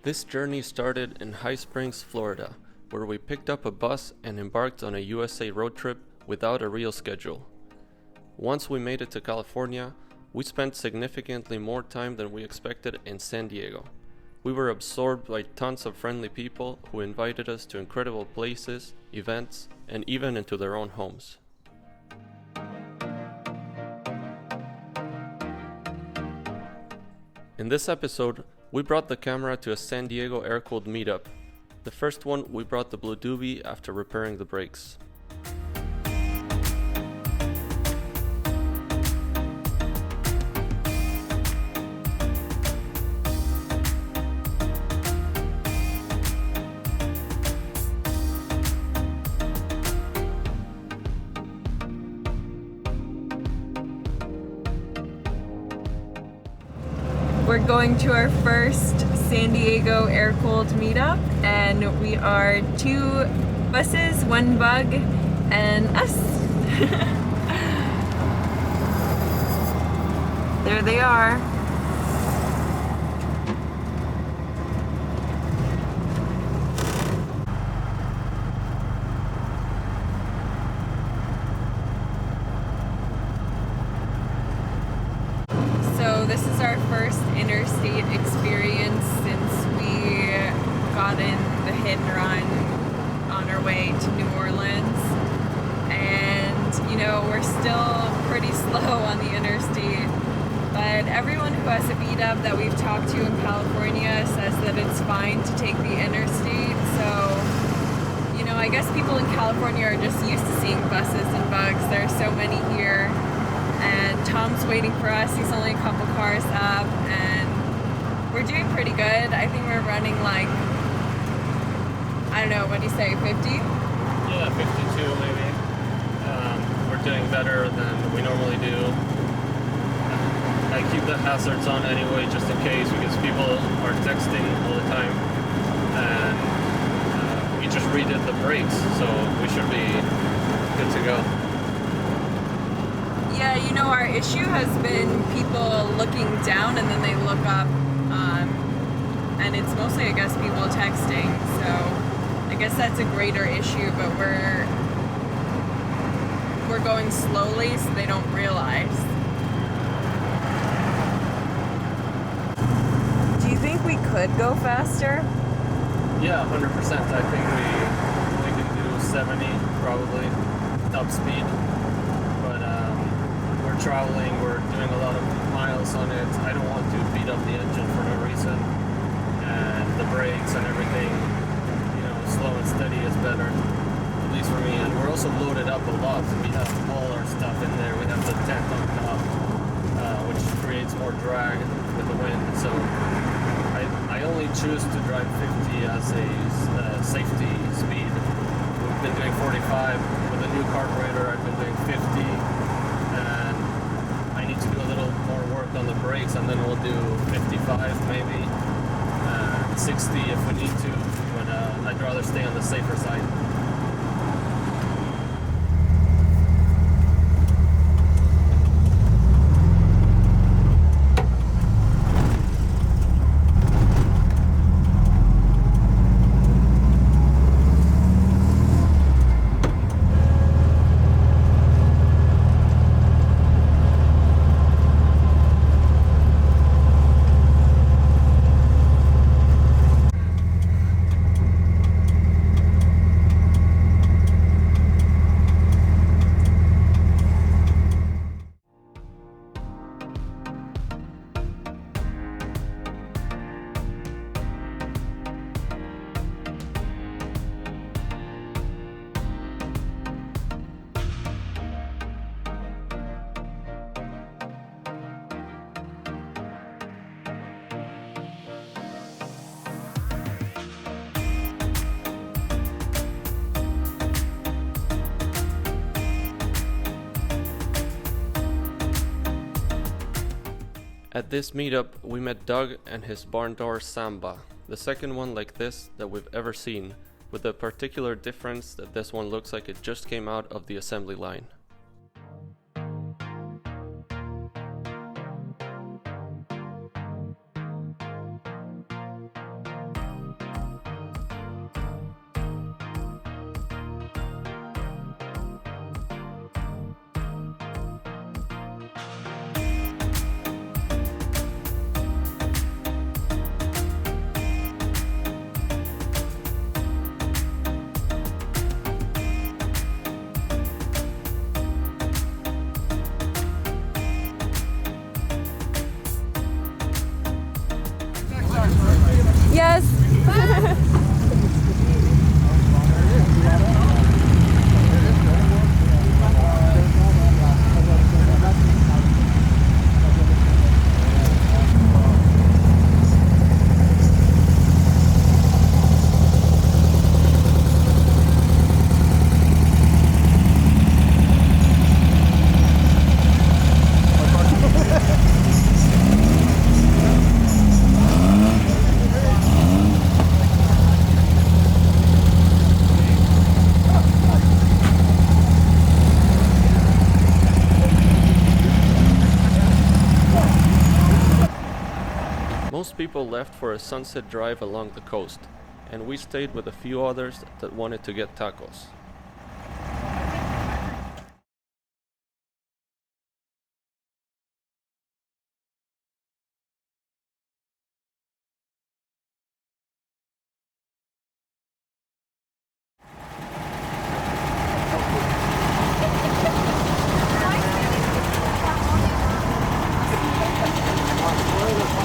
This journey started in High Springs, Florida, where we picked up a bus and embarked on a USA road trip without a real schedule. Once we made it to California, we spent significantly more time than we expected in San Diego. We were absorbed by tons of friendly people who invited us to incredible places, events, and even into their own homes. In this episode, we brought the camera to a San Diego Aircooled meetup. The first one, we brought the Blue Doobie after repairing the brakes. We're going to our first San Diego Aircooled meetup, and we are 2 buses, 1 bug, and us. There they are. So this is our first interstate experience since we got in the hit and run on our way to New Orleans. And, we're still pretty slow on the interstate. But everyone who has a meetup that we've talked to in California says that it's fine to take the interstate. So, I guess people in California are just used to seeing buses and bugs. There are so many here. And Tom's waiting for us. He's only a couple cars up, and we're doing pretty good. I think we're running like, I don't know, what do you say, 50? Yeah, 52 maybe. We're doing better than we normally do. I keep the hazards on anyway, just in case, because people are texting all the time. And we just redid the brakes, so we should be good to go. Yeah, our issue has been people looking down and then they look up, and it's mostly, I guess, people texting. So I guess that's a greater issue, but we're going slowly so they don't realize. Do you think we could go faster? Yeah, 100%. I think we can do 70 probably top speed. Traveling, we're doing a lot of miles on it. I don't want to beat up the engine for no reason, and the brakes and everything, slow and steady is better, at least for me. And we're also loaded up a lot. We have all our stuff in there. We have the tent on top, which creates more drag with the wind. So I only choose to drive 50 as a safety speed. We've been doing 45 with a new carburetor. I've been doing 50. To do a little more work on the brakes, and then we'll do 55 maybe, 60 if we need to, but I'd rather stay on the safer side. At this meetup, we met Doug and his barn door Samba, the second one like this that we've ever seen, with the particular difference that this one looks like it just came out of the assembly line. people left for a sunset drive along the coast, and we stayed with a few others that wanted to get tacos.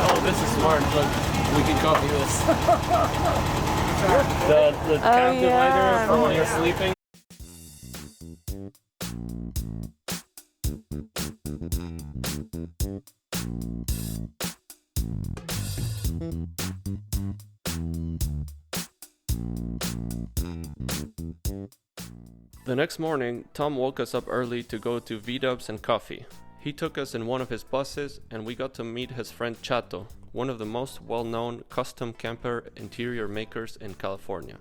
Oh, this is smart. Look, we can copy this. The cab divider for when you're sleeping. The next morning, Tom woke us up early to go to V-Dubs and coffee. He took us in one of his buses, and we got to meet his friend Chato, one of the most well-known custom camper interior makers in California.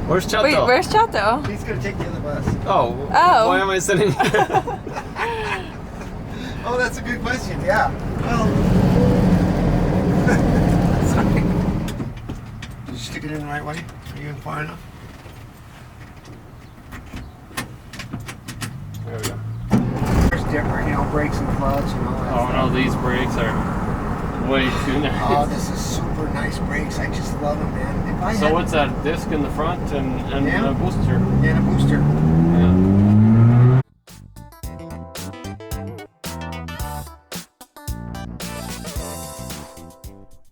Where's Chato? Wait, where's Chato? He's gonna take the other bus. Oh. Why am I sitting here? Oh, that's a good question. Yeah. Well. Sorry. Did you stick it in the right way? Are you in far enough? There we go. There's different, you know, brakes and clutch and all that. Oh stuff. no, these brakes are way too nice. Oh, this is super nice brakes. I just love them, man. If I So had, what's that? Disc in the front and Yeah. a booster. and a booster. Yeah.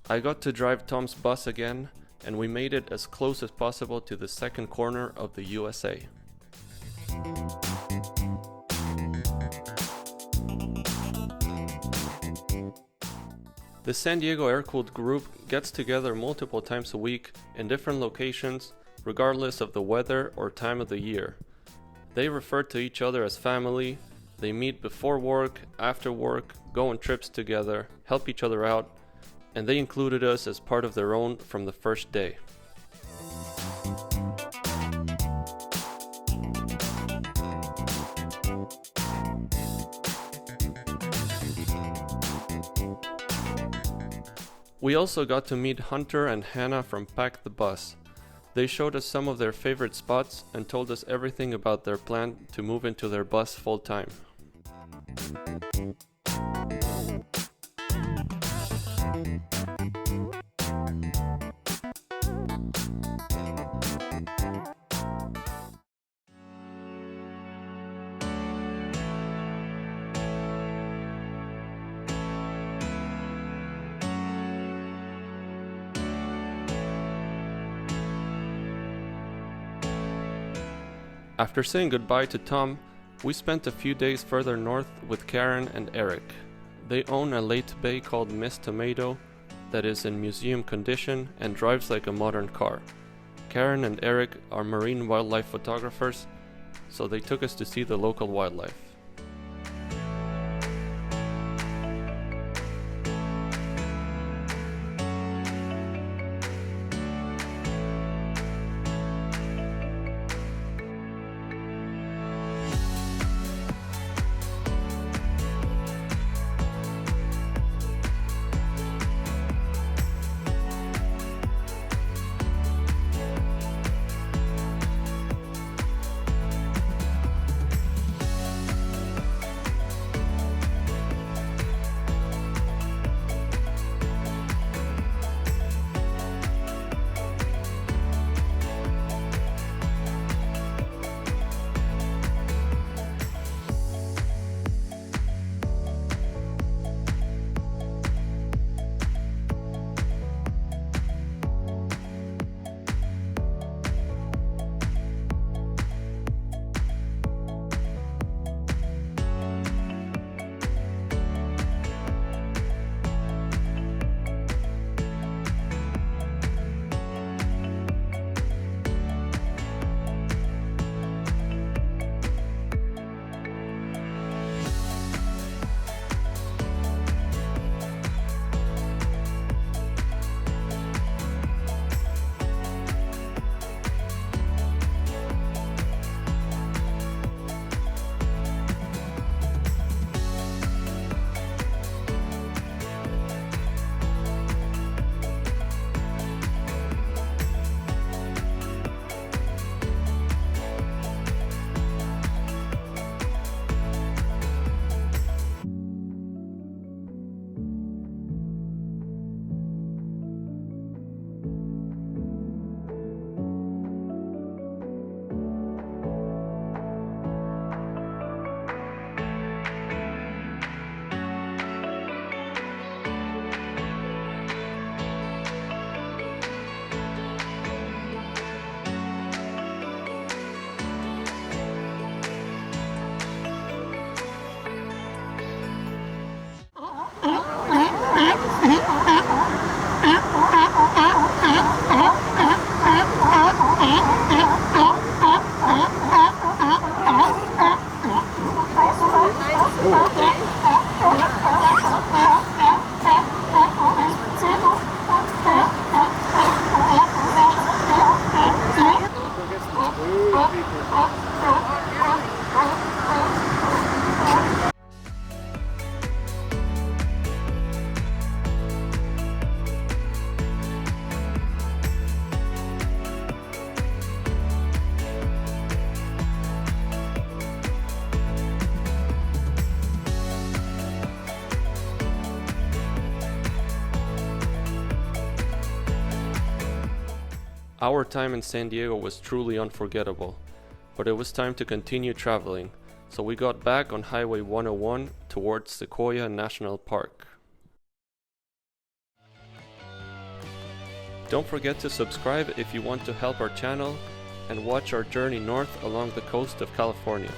I got to drive Tom's bus again, and we made it as close as possible to the second corner of the USA. The San Diego Aircooled group gets together multiple times a week in different locations, regardless of the weather or time of the year. They refer to each other as family. They meet before work, after work, go on trips together, help each other out, and they included us as part of their own from the first day. We also got to meet Hunter and Hannah from Pack the Bus. They showed us some of their favorite spots and told us everything about their plan to move into their bus full time. After saying goodbye to Tom, we spent a few days further north with Karen and Eric. They own a late bay called Miss Tomato that is in museum condition and drives like a modern car. Karen and Eric are marine wildlife photographers, so they took us to see the local wildlife. Our time in San Diego was truly unforgettable, but it was time to continue traveling, so we got back on Highway 101 towards Sequoia National Park. Don't forget to subscribe if you want to help our channel and watch our journey north along the coast of California.